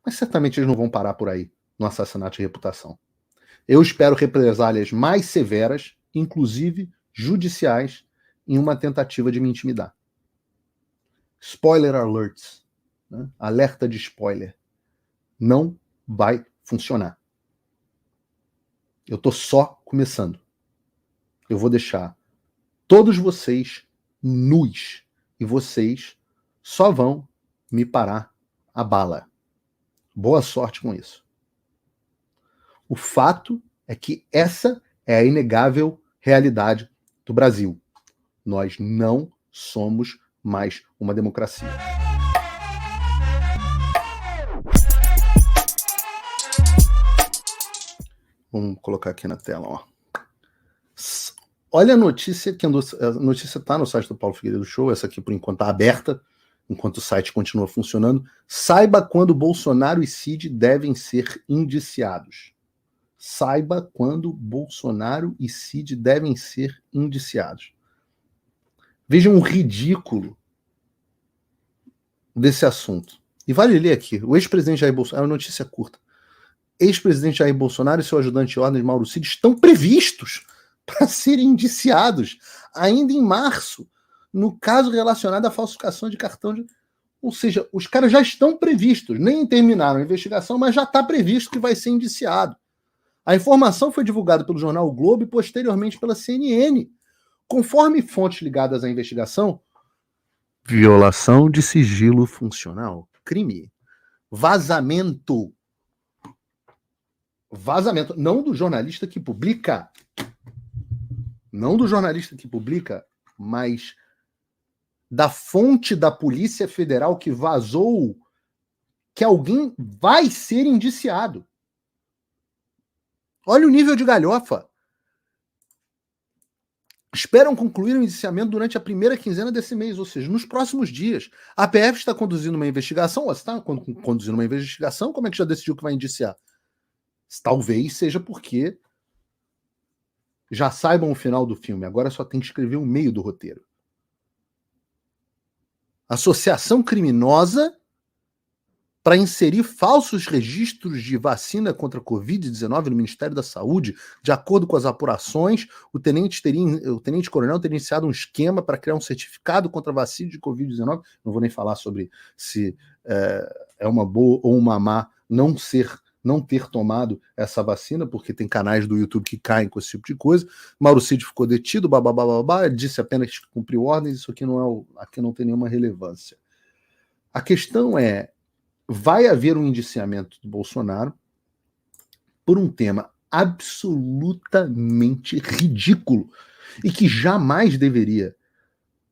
Mas certamente eles não vão parar por aí no assassinato de reputação. Eu espero represálias mais severas, inclusive judiciais, em uma tentativa de me intimidar. Spoiler alerts, né? Alerta de spoiler. Não vai funcionar. Eu estou só começando. Eu vou deixar todos vocês nus e vocês só vão me parar a bala. Boa sorte com isso. O fato é que essa é a inegável realidade do Brasil. Nós não somos mais uma democracia. Vamos colocar aqui na tela, ó. Olha a notícia, que a notícia está no site do Paulo Figueiredo Show, essa aqui por enquanto está aberta, enquanto o site continua funcionando. Saiba quando Bolsonaro e Cid devem ser indiciados. Saiba quando Bolsonaro e Cid devem ser indiciados. Vejam o ridículo desse assunto. E vale ler aqui. O ex-presidente Jair Bolsonaro, é uma notícia curta. Ex-presidente Jair Bolsonaro e seu ajudante de ordens, Mauro Cid, estão previstos para serem indiciados ainda em março, no caso relacionado à falsificação de cartão de... Ou seja, os caras já estão previstos, nem terminaram a investigação, mas já está previsto que vai ser indiciado. A informação foi divulgada pelo jornal o Globo e posteriormente pela CNN. Conforme fontes ligadas à investigação, violação de sigilo funcional, crime, vazamento, não do jornalista que publica, mas da fonte da Polícia Federal que vazou que alguém vai ser indiciado. Olha o nível de galhofa. Esperam concluir o indiciamento durante a primeira quinzena desse mês, ou seja, nos próximos dias. A PF está conduzindo uma investigação. Você está conduzindo uma investigação? Como é que já decidiu que vai indiciar? Talvez seja porque já saibam o final do filme. Agora só tem que escrever o meio do roteiro. Associação criminosa para inserir falsos registros de vacina contra a Covid-19 no Ministério da Saúde. De acordo com as apurações, o tenente-coronel teria iniciado um esquema para criar um certificado contra a vacina de Covid-19. Não vou nem falar sobre se é uma boa ou uma má não ter tomado essa vacina, porque tem canais do YouTube que caem com esse tipo de coisa. Mauro Cid ficou detido, disse apenas que cumpriu ordens, isso aqui aqui não tem nenhuma relevância. A questão é, vai haver um indiciamento do Bolsonaro por um tema absolutamente ridículo e que jamais deveria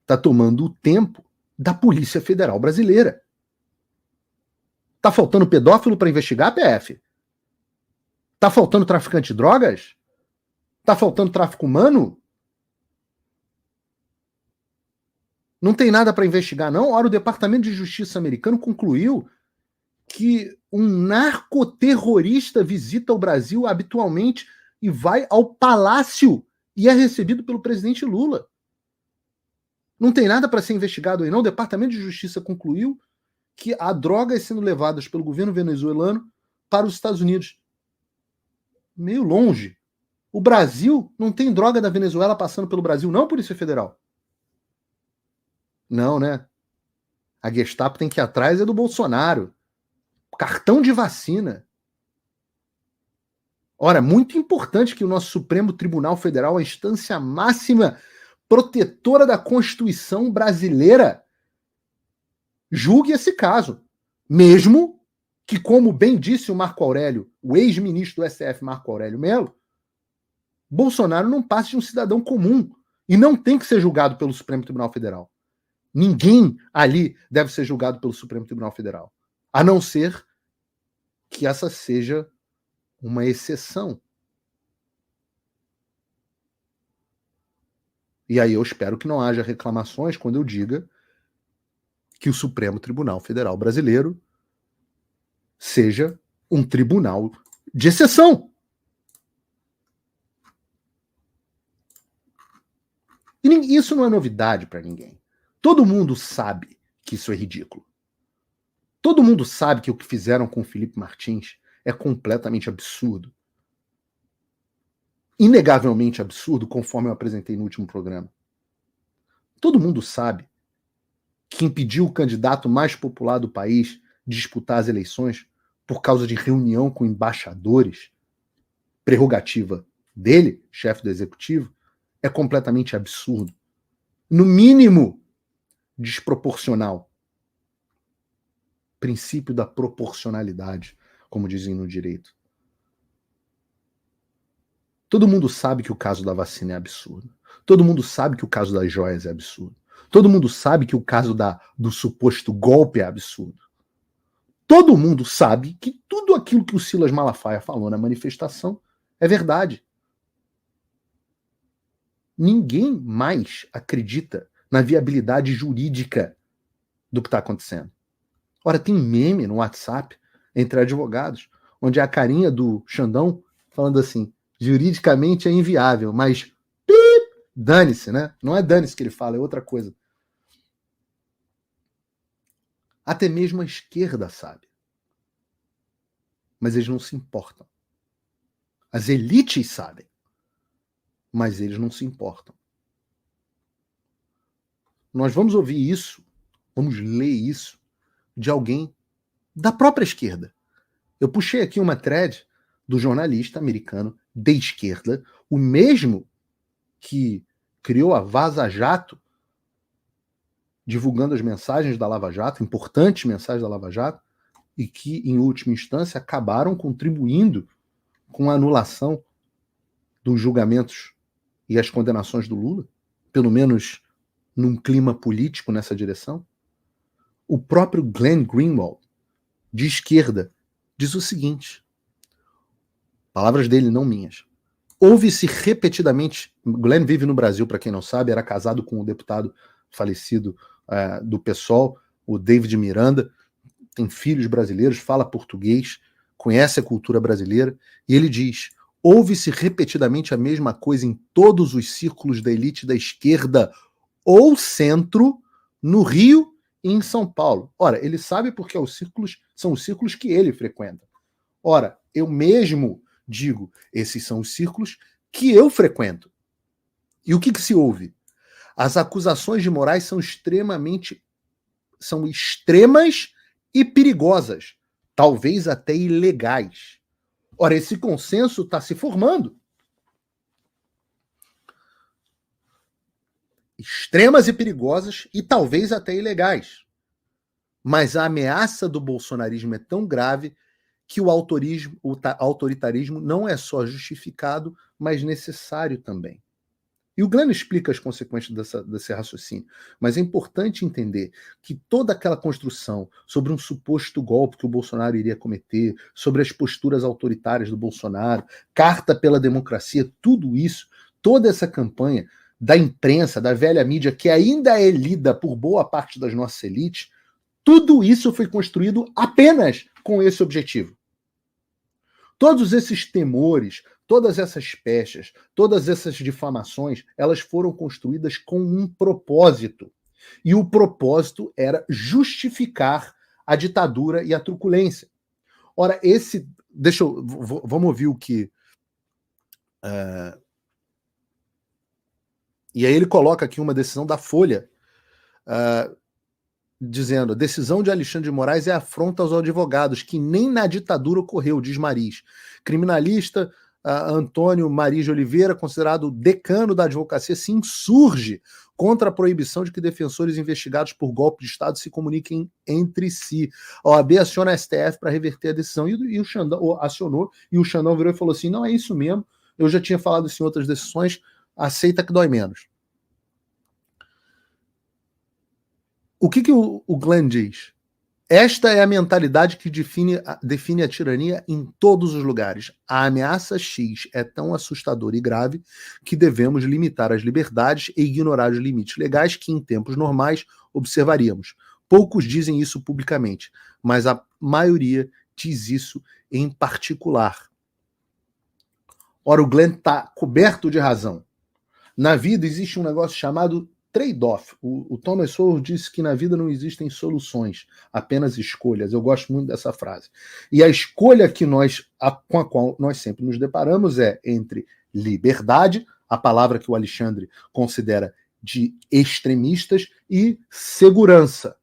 estar tomando o tempo da Polícia Federal Brasileira. Tá faltando pedófilo para investigar a PF? Tá faltando traficante de drogas? Tá faltando tráfico humano? Não tem nada para investigar, não? Ora, o Departamento de Justiça americano concluiu que um narcoterrorista visita o Brasil habitualmente e vai ao palácio e é recebido pelo presidente Lula. Não tem nada para ser investigado aí, não? O Departamento de Justiça concluiu que há drogas sendo levadas pelo governo venezuelano para os Estados Unidos. Meio longe. O Brasil não tem droga da Venezuela passando pelo Brasil, não, Polícia Federal? Não, né? A Gestapo tem que ir atrás do Bolsonaro. Cartão de vacina. Ora, muito importante que o nosso Supremo Tribunal Federal, a instância máxima protetora da Constituição brasileira, julgue esse caso. Mesmo que, como bem disse o Marco Aurélio, o ex-ministro do STF, Marco Aurélio Mello, Bolsonaro não passe de um cidadão comum e não tem que ser julgado pelo Supremo Tribunal Federal. Ninguém ali deve ser julgado pelo Supremo Tribunal Federal, a não ser que essa seja uma exceção. E aí eu espero que não haja reclamações quando eu diga que o Supremo Tribunal Federal Brasileiro seja um tribunal de exceção. E isso não é novidade para ninguém. Todo mundo sabe que isso é ridículo. Todo mundo sabe que o que fizeram com o Felipe Martins é completamente absurdo. Inegavelmente absurdo, conforme eu apresentei no último programa. Todo mundo sabe que impediu o candidato mais popular do país de disputar as eleições por causa de reunião com embaixadores, prerrogativa dele, chefe do executivo, é completamente absurdo. No mínimo, desproporcional. Princípio da proporcionalidade, como dizem no direito. Todo mundo sabe que o caso da vacina é absurdo. Todo mundo sabe que o caso das joias é absurdo. Todo mundo sabe que o caso do suposto golpe é absurdo. Todo mundo sabe que tudo aquilo que o Silas Malafaia falou na manifestação é verdade. Ninguém mais acredita na viabilidade jurídica do que está acontecendo. Ora, tem meme no WhatsApp entre advogados, onde é a carinha do Xandão falando assim, juridicamente é inviável, mas dane-se, né? Não é dane-se que ele fala, é outra coisa. Até mesmo a esquerda sabe. Mas eles não se importam. As elites sabem. Mas eles não se importam. Nós vamos ouvir isso, vamos ler isso de alguém da própria esquerda. Eu puxei aqui uma thread do jornalista americano de esquerda, o mesmo que criou a Vaza Jato, divulgando as mensagens da Lava Jato, importantes mensagens da Lava Jato, e que, em última instância, acabaram contribuindo com a anulação dos julgamentos e as condenações do Lula, pelo menos num clima político nessa direção. O próprio Glenn Greenwald, de esquerda, diz o seguinte, palavras dele, não minhas. Ouve-se repetidamente, Glenn vive no Brasil, para quem não sabe, era casado com o deputado falecido do PSOL, o David Miranda, tem filhos brasileiros, fala português, conhece a cultura brasileira, e ele diz, ouve-se repetidamente a mesma coisa em todos os círculos da elite da esquerda ou centro, no Rio e em São Paulo. Ora, ele sabe porque são os círculos que ele frequenta. Ora, eu mesmo digo, esses são os círculos que eu frequento. E o que se ouve? As acusações de Moraes são extremas e perigosas, talvez até ilegais. Ora, esse consenso está se formando. Extremas e perigosas e talvez até ilegais. Mas a ameaça do bolsonarismo é tão grave que o autoritarismo não é só justificado, mas necessário também. E o Glenn explica as consequências desse raciocínio. Mas é importante entender que toda aquela construção sobre um suposto golpe que o Bolsonaro iria cometer, sobre as posturas autoritárias do Bolsonaro, carta pela democracia, tudo isso, toda essa campanha da imprensa, da velha mídia, que ainda é lida por boa parte das nossas elites, tudo isso foi construído apenas com esse objetivo. Todos esses temores, todas essas pechas, todas essas difamações, elas foram construídas com um propósito. E o propósito era justificar a ditadura e a truculência. Ora, vamos ouvir o que... E aí ele coloca aqui uma decisão da Folha, dizendo, a decisão de Alexandre de Moraes é afronta aos advogados, que nem na ditadura ocorreu, diz Mariz. Criminalista Antônio Mariz de Oliveira, considerado decano da advocacia, se insurge contra a proibição de que defensores investigados por golpe de Estado se comuniquem entre si. A OAB aciona a STF para reverter a decisão, e o Xandão acionou, e o Xandão virou e falou assim, não, é isso mesmo, eu já tinha falado isso em outras decisões, aceita que dói menos. O que o Glenn diz? Esta é a mentalidade que define a tirania em todos os lugares. A ameaça X é tão assustadora e grave que devemos limitar as liberdades e ignorar os limites legais que, em tempos normais, observaríamos. Poucos dizem isso publicamente, mas a maioria diz isso em particular. Ora, o Glenn está coberto de razão. Na vida existe um negócio chamado trade-off. O Thomas Sowell disse que na vida não existem soluções, apenas escolhas. Eu gosto muito dessa frase. E a escolha com a qual nós sempre nos deparamos é entre liberdade, a palavra que o Alexandre considera de extremistas, e segurança.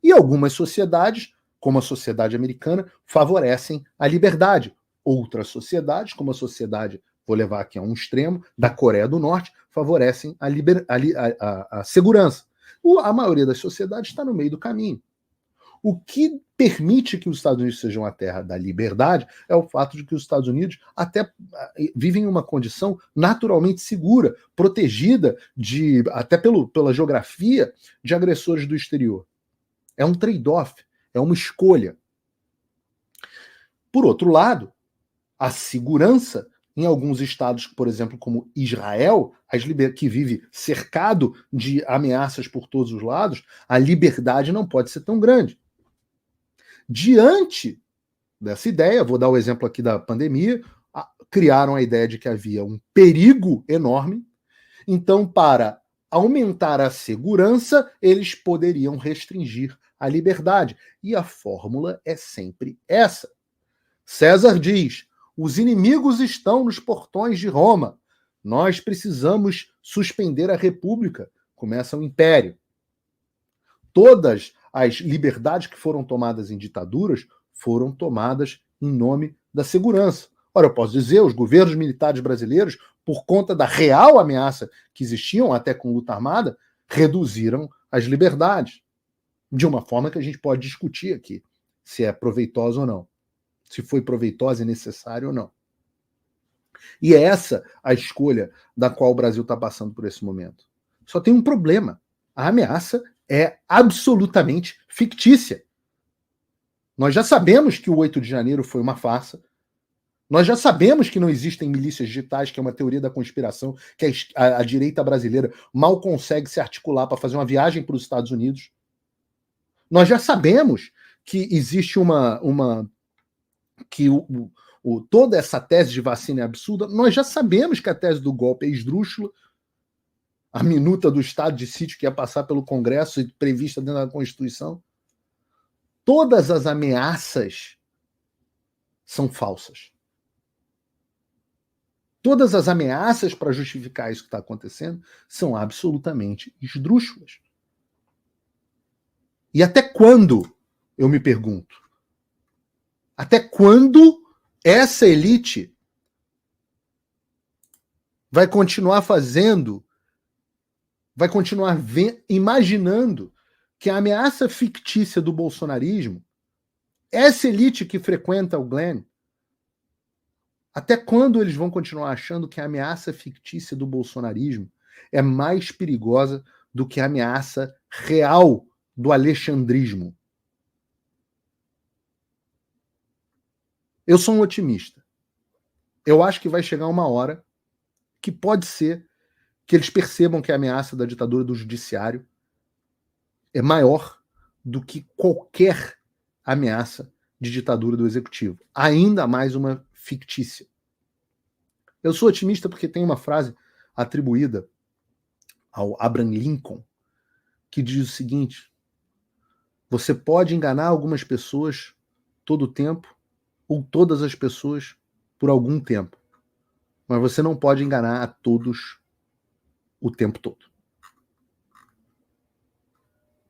E algumas sociedades, como a sociedade americana, favorecem a liberdade. Outras sociedades, como a sociedade, vou levar aqui a um extremo, da Coreia do Norte, favorecem a segurança. A maioria das sociedades está no meio do caminho. O que permite que os Estados Unidos sejam a terra da liberdade é o fato de que os Estados Unidos até vivem em uma condição naturalmente segura, protegida até pela geografia de agressores do exterior. É um trade-off, é uma escolha. Por outro lado, a segurança em alguns estados, por exemplo, como Israel, que vive cercado de ameaças por todos os lados, a liberdade não pode ser tão grande. Diante dessa ideia, vou dar o exemplo aqui da pandemia, criaram a ideia de que havia um perigo enorme, então, para aumentar a segurança, eles poderiam restringir a liberdade. E a fórmula é sempre essa. César diz: os inimigos estão nos portões de Roma. Nós precisamos suspender a república. Começa o império. Todas as liberdades que foram tomadas em ditaduras foram tomadas em nome da segurança. Ora, eu posso dizer, os governos militares brasileiros, por conta da real ameaça que existiam, até com luta armada, reduziram as liberdades. De uma forma que a gente pode discutir aqui, se é proveitosa ou não. Se foi proveitosa e necessária ou não. E é essa a escolha da qual o Brasil está passando por esse momento. Só tem um problema. A ameaça é absolutamente fictícia. Nós já sabemos que o 8 de janeiro foi uma farsa. Nós já sabemos que não existem milícias digitais, que é uma teoria da conspiração, que a direita brasileira mal consegue se articular para fazer uma viagem para os Estados Unidos. Nós já sabemos que existe toda essa tese de vacina é absurda. Nós já sabemos que a tese do golpe é esdrúxula. A minuta do estado de sítio que ia passar pelo Congresso e prevista dentro da Constituição. Todas as ameaças são falsas. Todas as ameaças para justificar isso que está acontecendo são absolutamente esdrúxulas. E até quando, eu me pergunto, até quando essa elite vai continuar imaginando que a ameaça fictícia do bolsonarismo, essa elite que frequenta o Glenn, até quando eles vão continuar achando que a ameaça fictícia do bolsonarismo é mais perigosa do que a ameaça real do alexandrismo? Eu sou um otimista. Eu acho que vai chegar uma hora que pode ser que eles percebam que a ameaça da ditadura do judiciário é maior do que qualquer ameaça de ditadura do executivo. Ainda mais uma fictícia. Eu sou otimista porque tem uma frase atribuída ao Abraham Lincoln que diz o seguinte: você pode enganar algumas pessoas todo o tempo ou todas as pessoas por algum tempo, mas você não pode enganar a todos o tempo todo.